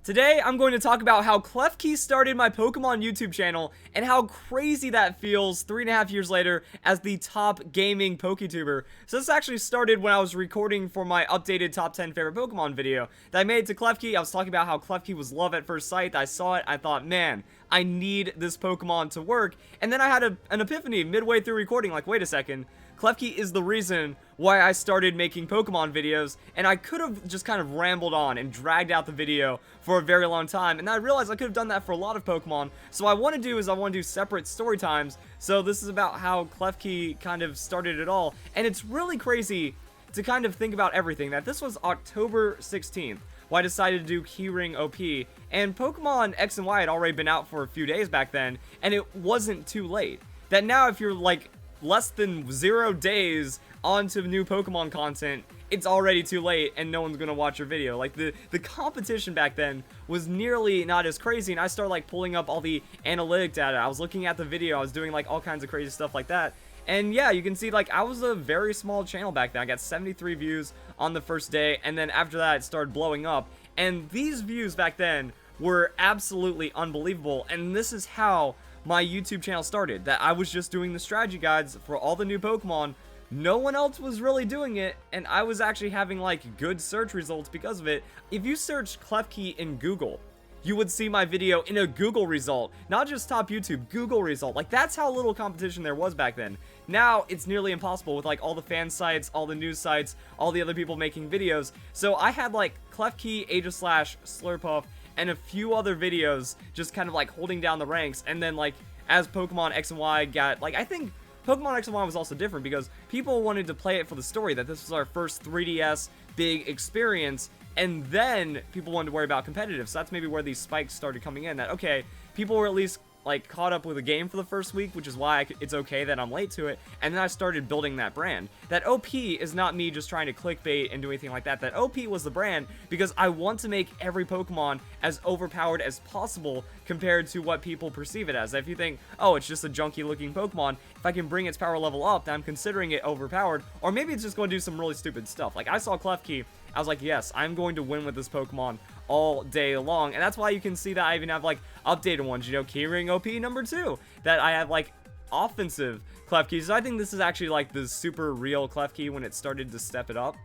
Today, I'm going to talk about how Klefki started my Pokemon YouTube channel and how crazy that feels 3.5 years later as the top gaming PokeTuber. So this actually started when I was recording for my updated top 10 favorite Pokemon video that I made to Klefki. I was talking about how Klefki was love at first sight. I saw it, I thought, man, I need this Pokemon to work. And then I had an epiphany midway through recording, like, wait a second. Klefki is the reason why I started making Pokemon videos, and I could have just kind of rambled on and dragged out the video for a very long time, and I realized I could have done that for a lot of Pokemon. So what I want to do is I want to do separate story times. So this is about how Klefki kind of started it all, and it's really crazy to kind of think about everything, that this was October 16th. Why I decided to do Keyring OP, and Pokemon X and Y had already been out for a few days back then, and it wasn't too late. That now if you're like less than 0 days onto new Pokemon content, it's already too late and no one's gonna watch your video. Like the competition back then was nearly not as crazy, and I started like pulling up all the analytic data. I was looking at the video, I was doing like all kinds of crazy stuff like that. And yeah, you can see like I was a very small channel back then. I got 73 views on the first day, and then after that it started blowing up. And these views back then were absolutely unbelievable, and this is how my YouTube channel started. That I was just doing the strategy guides for all the new Pokemon. No one else was really doing it, and I was actually having like good search results because of it. If you search Klefki in Google, you would see my video in a Google result, not just top YouTube, Google result. Like that's how little competition there was back then. Now it's nearly impossible with like all the fan sites, all the news sites, all the other people making videos. So I had like Klefki, Aegislash, Slurpuff, and a few other videos just kind of like holding down the ranks. And then like as Pokemon X and Y got, like I think Pokemon X and Y was also different because people wanted to play it for the story, that this was our first 3DS big experience, and then people wanted to worry about competitive. So that's maybe where these spikes started coming in, that okay, people were at least like caught up with the game for the first week, which is why it's okay that I'm late to it. And then I started building that brand. That OP is not me just trying to clickbait and do anything like that. That OP was the brand because I want to make every Pokemon as overpowered as possible compared to what people perceive it as. If you think, oh, it's just a junky looking Pokemon, if I can bring its power level up, then I'm considering it overpowered. Or maybe it's just going to do some really stupid stuff. Like I saw Klefki, I was like, yes, I'm going to win with this Pokemon all day long. And that's why you can see that I even have like updated ones, you know, Keyring OP number 2, that I have like offensive Klefki. So I think this is actually like the super real Klefki when it started to step it up.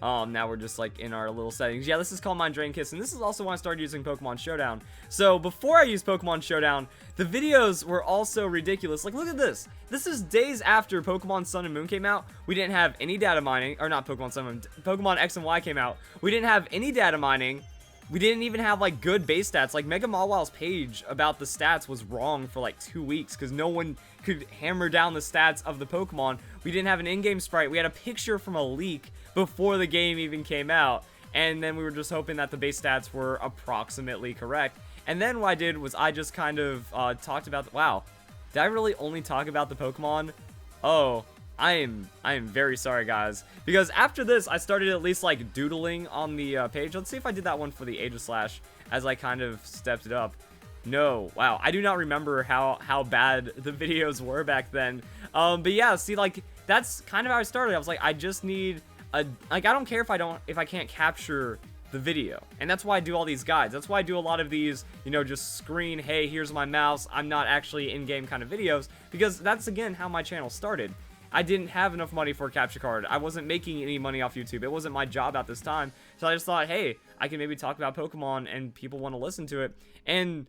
Now we're just like in our little settings. Yeah, this is called Mind Drain Kiss, and this is also when I started using Pokemon Showdown. So before I used Pokemon Showdown, the videos were also ridiculous. Like look at this. This is days after Pokemon Sun and Moon came out. We didn't have any data mining, or not Pokemon Sun and Moon, Pokemon X and Y came out. We didn't have any data mining. We didn't even have like good base stats. Like Mega Mawil's page about the stats was wrong for like 2 weeks because no one could hammer down the stats of the Pokemon. We didn't have an in-game sprite. We had a picture from a leak before the game even came out, and then we were just hoping that the base stats were approximately correct. And then what I did was I just kind of talked about wow, did I really only talk about the Pokemon? Oh, I am very sorry, guys, because after this I started at least like doodling on the page. Let's see if I did that one for the Aegislash as I kind of stepped it up. No, wow, I do not remember how bad the videos were back then. But yeah, see, like that's kind of how I started. I was like, I just need like I don't care if I can't capture the video, and that's why I do all these guides. That's why I do a lot of these, you know, just screen, hey, here's my mouse, I'm not actually in-game kind of videos, because that's again how my channel started. I didn't have enough money for a capture card. I wasn't making any money off YouTube. It wasn't my job at this time. So I just thought, hey, I can maybe talk about Pokemon and people want to listen to it. And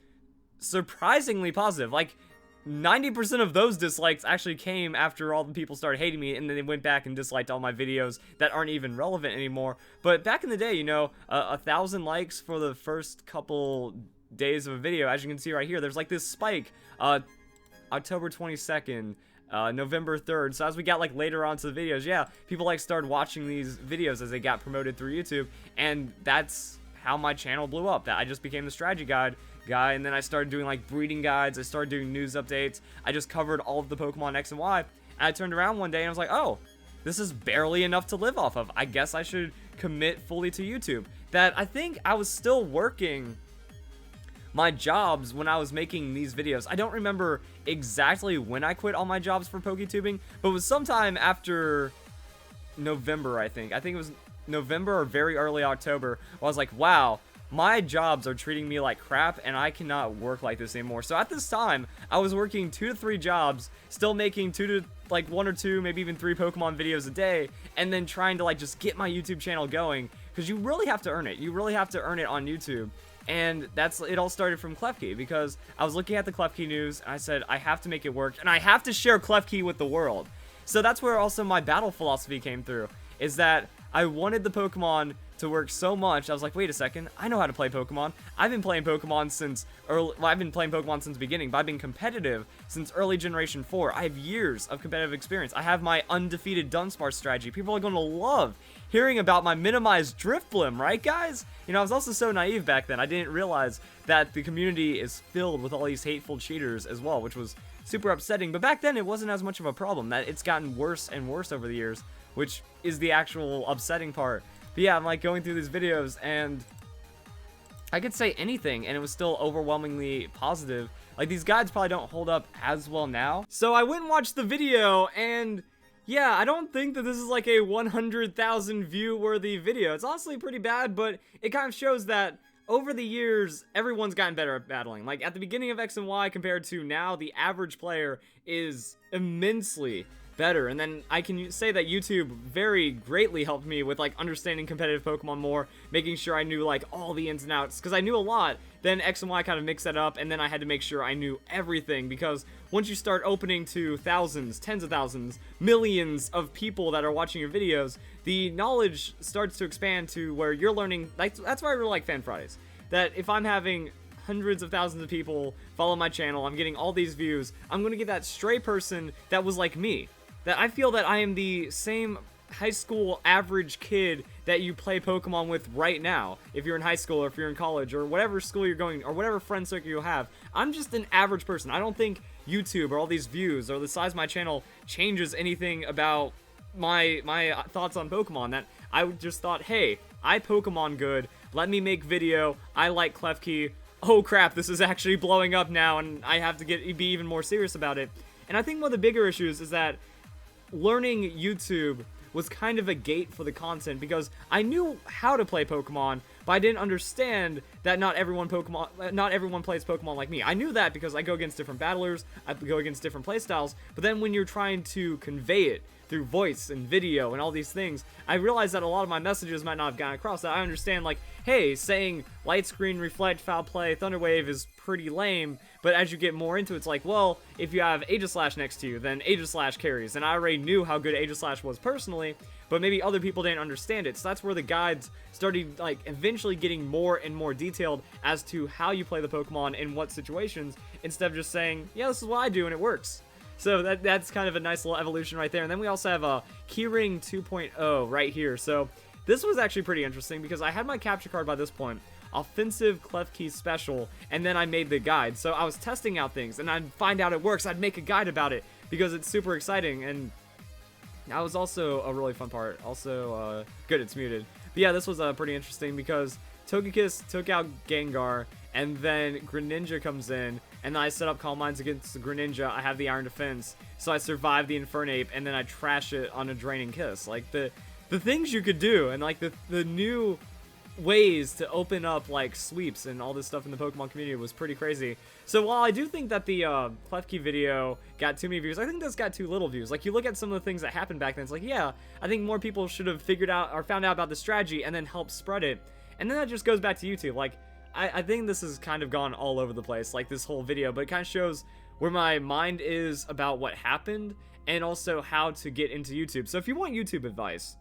surprisingly positive. Like 90% of those dislikes actually came after all the people started hating me, and then they went back and disliked all my videos that aren't even relevant anymore. But back in the day, you know, 1,000 likes for the first couple days of a video. As you can see right here, there's like this spike, October 22nd, November 3rd. So as we got like later on to the videos, yeah, people like started watching these videos as they got promoted through YouTube, and that's how my channel blew up. That I just became the strategy guide guy, and then I started doing like breeding guides, I started doing news updates, I just covered all of the Pokemon X and Y, and I turned around one day and I was like, oh, this is barely enough to live off of. I guess I should commit fully to YouTube. That I think I was still working my jobs when I was making these videos. I don't remember exactly when I quit all my jobs for PokeTubing, but it was sometime after November, I think. I think it was November or very early October. I was like, wow, my jobs are treating me like crap, and I cannot work like this anymore. So at this time, I was working 2 to 3 jobs, still making 1 or 2, maybe even 3 Pokemon videos a day, and then trying to like just get my YouTube channel going, because you really have to earn it. You really have to earn it on YouTube. And it all started from Klefki, because I was looking at the Klefki news, and I said, I have to make it work, and I have to share Klefki with the world. So that's where also my battle philosophy came through, is that I wanted the Pokemon to work so much. I was like, wait a second, I know how to play Pokemon. I've been playing Pokemon since the beginning, but I've been competitive since early Generation 4. I have years of competitive experience. I have my undefeated Dunsparce strategy. People are going to love hearing about my minimized Drifblim, right, guys? You know, I was also so naive back then. I didn't realize that the community is filled with all these hateful cheaters as well, which was super upsetting. But back then, it wasn't as much of a problem. That it's gotten worse and worse over the years, which is the actual upsetting part. But yeah, I'm like going through these videos, and I could say anything, and it was still overwhelmingly positive. Like, these guides probably don't hold up as well now. So I went and watched the video, and yeah, I don't think that this is like a 100,000 view worthy video. It's honestly pretty bad, but it kind of shows that over the years, everyone's gotten better at battling. Like, at the beginning of X and Y compared to now, the average player is immensely better. And then I can say that YouTube very greatly helped me with like understanding competitive Pokemon more, making sure I knew like all the ins and outs, because I knew a lot. Then X and Y kind of mixed that up, and then I had to make sure I knew everything, because once you start opening to thousands, tens of thousands, millions of people that are watching your videos, the knowledge starts to expand to where you're learning. That's why I really like Fan Fridays. That if I'm having hundreds of thousands of people follow my channel, I'm getting all these views, I'm going to get that stray person that was like me. That I feel that I am the same high school average kid that you play Pokemon with right now. If you're in high school, or if you're in college, or whatever school you're going, or whatever friend circle you have, I'm just an average person. I don't think YouTube or all these views or the size of my channel changes anything about my thoughts on Pokemon. That I just thought, hey, I Pokemon good, let me make video, I like Klefki, oh crap, this is actually blowing up now, and I have to be even more serious about it. And I think one of the bigger issues is that learning YouTube was kind of a gate for the content, because I knew how to play Pokemon, but I didn't understand that not everyone plays Pokemon like me. I knew that because I go against different battlers, I go against different playstyles, but then when you're trying to convey it through voice and video and all these things, I realized that a lot of my messages might not have gotten across. That I understand, like, hey, saying Light Screen, Reflect, Foul Play, Thunder Wave is pretty lame, but as you get more into it, it's like, well, if you have Aegislash next to you, then Aegislash carries, and I already knew how good Aegislash was personally, but maybe other people didn't understand it. So that's where the guides started, like, eventually getting more and more detailed as to how you play the Pokemon in what situations, instead of just saying, yeah, this is what I do and it works. So that's kind of a nice little evolution right there. And then we also have a Keyring 2.0 right here. So this was actually pretty interesting, because I had my capture card by this point, offensive Klefki special, and then I made the guide. So I was testing out things, and I'd find out it works, I'd make a guide about it, because it's super exciting. And that was also a really fun part. Also, good, it's muted. But yeah, this was pretty interesting, because Togekiss took out Gengar, and then Greninja comes in, and then I set up Calm Minds against the Greninja. I have the Iron Defense, so I survive the Infernape, and then I trash it on a Draining Kiss. Like, the things you could do, and like the new ways to open up like sweeps and all this stuff in the Pokemon community was pretty crazy. So while I do think that the Klefki video got too many views, I think this got too little views. Like, you look at some of the things that happened back then, it's like, yeah, I think more people should have figured out or found out about the strategy and then helped spread it. And then that just goes back to YouTube. Like, I think this has kind of gone all over the place, like this whole video, but it kind of shows where my mind is about what happened, and also how to get into YouTube. So if you want YouTube advice,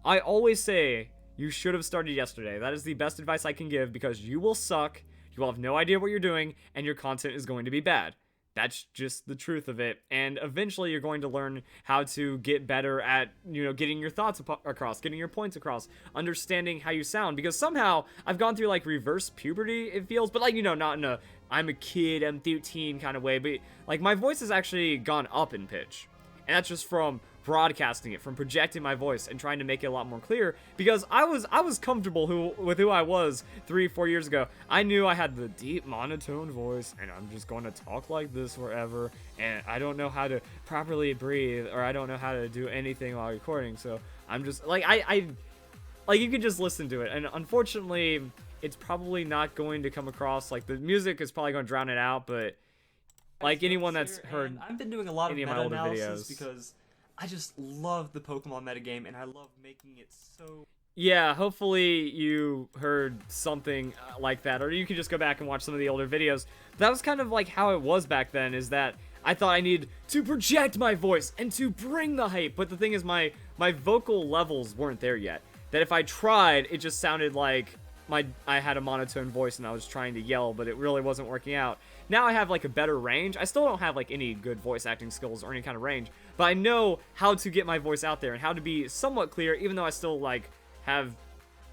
I always say you should have started yesterday. That is the best advice I can give, because you will suck, you will have no idea what you're doing, and your content is going to be bad. That's just the truth of it. And eventually you're going to learn how to get better at, you know, getting your thoughts across, getting your points across, understanding how you sound. Because somehow I've gone through like reverse puberty, it feels, but like, you know, not in a I'm a kid, I'm 13 kind of way, but like my voice has actually gone up in pitch. And that's just from broadcasting it, from projecting my voice and trying to make it a lot more clear, because I was comfortable with who I was 3-4 years ago. I knew I had the deep monotone voice, and I'm just going to talk like this forever, and I don't know how to properly breathe, or I don't know how to do anything while recording. So I'm just like, like, you can just listen to it, and unfortunately it's probably not going to come across, like, the music is probably going to drown it out, but like anyone that's heard I've been doing a lot of any of my older meta-analysis videos, because I just love the Pokemon metagame, and I love making it so... yeah, hopefully you heard something like that, or you can just go back and watch some of the older videos. That was kind of like how it was back then, is that I thought I needed to project my voice and to bring the hype, but the thing is my vocal levels weren't there yet. That if I tried, it just sounded like I had a monotone voice and I was trying to yell, but it really wasn't working out. Now I have like a better range. I still don't have like any good voice acting skills or any kind of range, but I know how to get my voice out there and how to be somewhat clear, even though I still like have,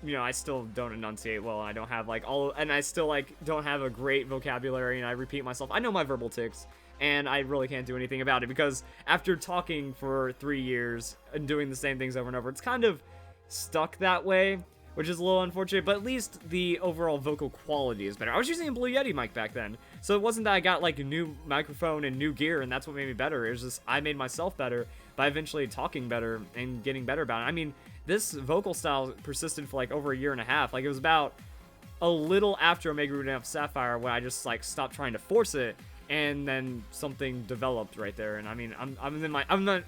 you know, I still don't enunciate well, and I don't have like and I still like don't have a great vocabulary, and I repeat myself. I know my verbal tics, and I really can't do anything about it because after talking for 3 years and doing the same things over and over, it's kind of stuck that way, which is a little unfortunate, but at least the overall vocal quality is better. I was using a Blue Yeti mic back then, so it wasn't that I got like a new microphone and new gear and that's what made me better. It was just I made myself better by eventually talking better and getting better about it. I mean, this vocal style persisted for like over a year and a half. Like, it was about a little after Omega Ruby F Sapphire when I just like stopped trying to force it, and then something developed right there. And I mean, I'm not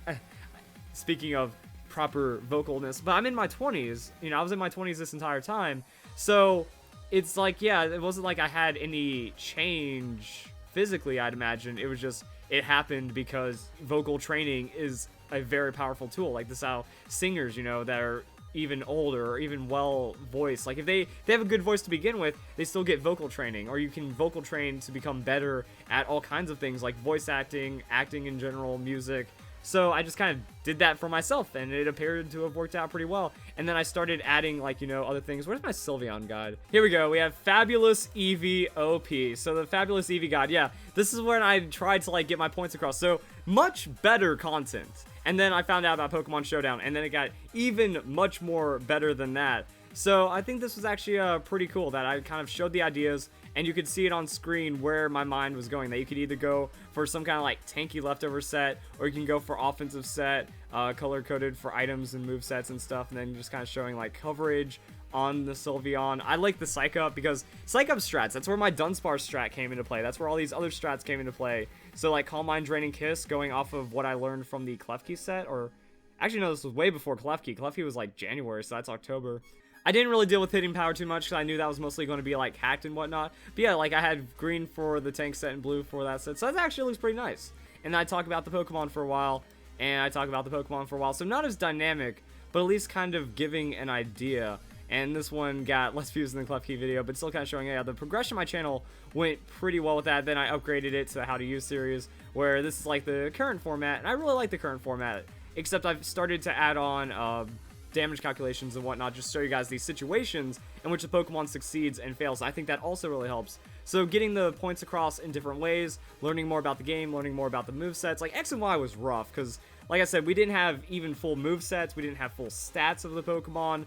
speaking of proper vocalness, but I'm in my 20s. You know, I was in my 20s this entire time, so it's like, yeah, it wasn't like I had any change physically, I'd imagine. It was just, it happened because vocal training is a very powerful tool. Like, this is how singers, you know, that are even older or even well voiced, like if they have a good voice to begin with, they still get vocal training, or you can vocal train to become better at all kinds of things like voice acting, acting in general, music. So I just kind of did that for myself, and it appeared to have worked out pretty well. And then I started adding, like, you know, other things. Where's my Sylveon guide? Here we go. We have Fabulous Eevee OP. So the Fabulous Eevee guide, yeah, this is when I tried to, like, get my points across. So much better content. And then I found out about Pokemon Showdown, and then it got even much more better than that. So I think this was actually pretty cool that I kind of showed the ideas, and you could see it on screen where my mind was going. That you could either go for some kind of like tanky leftover set, or you can go for offensive set, color-coded for items and movesets and stuff, and then just kind of showing like coverage on the Sylveon. I like the Psych Up because Psych Up strats, that's where my Dunsparce strat came into play. That's where all these other strats came into play. So like Calm Mind, Draining Kiss, going off of what I learned from the Klefki set, or actually no, this was way before Klefki. Klefki was like January, so that's October. I didn't really deal with hitting power too much because I knew that was mostly going to be like hacked and whatnot. But yeah, like I had green for the tank set and blue for that set. So that actually looks pretty nice. And I talk about the Pokemon for a while, and I talk about the Pokemon for a while. So not as dynamic, but at least kind of giving an idea. And this one got less views than the Klefki video, but still kind of showing, yeah, the progression of my channel went pretty well with that. Then I upgraded it to the How to Use series, where this is like the current format. And I really like the current format, except I've started to add on damage calculations and whatnot, just show you guys these situations in which the Pokemon succeeds and fails. I think that also really helps. So getting the points across in different ways, learning more about the game, learning more about the movesets. Like X and Y was rough because, like I said, we didn't have even full movesets, we didn't have full stats of the Pokemon.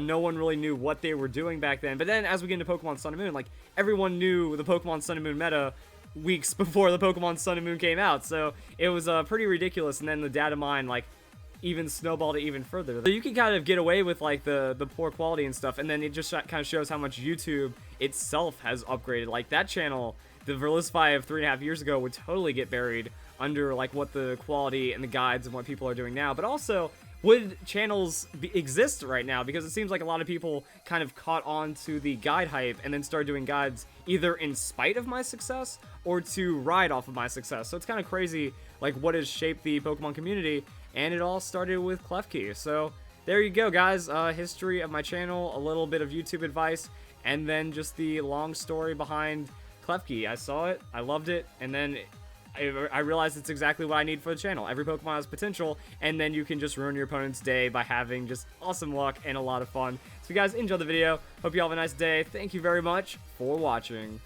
No one really knew what they were doing back then. But then as we get into Pokemon Sun and Moon, like everyone knew the Pokemon Sun and Moon meta weeks before the Pokemon Sun and Moon came out. So it was pretty ridiculous. And then the data mine, like, even snowballed it even further. So you can kind of get away with like the poor quality and stuff, and then it just kind of shows how much YouTube itself has upgraded. Like that channel, the Verlisify of 3.5 years ago, would totally get buried under like what the quality and the guides and what people are doing now. But also, would channels exist right now? Because it seems like a lot of people kind of caught on to the guide hype and then started doing guides either in spite of my success or to ride off of my success. So it's kind of crazy like what has shaped the Pokemon community. And it all started with Klefki. So there you go, guys. History of my channel, a little bit of YouTube advice, and then just the long story behind Klefki. I saw it, I loved it, and then I realized it's exactly what I need for the channel. Every Pokemon has potential, and then you can just ruin your opponent's day by having just awesome luck and a lot of fun. So if you guys enjoyed the video, hope you all have a nice day. Thank you very much for watching.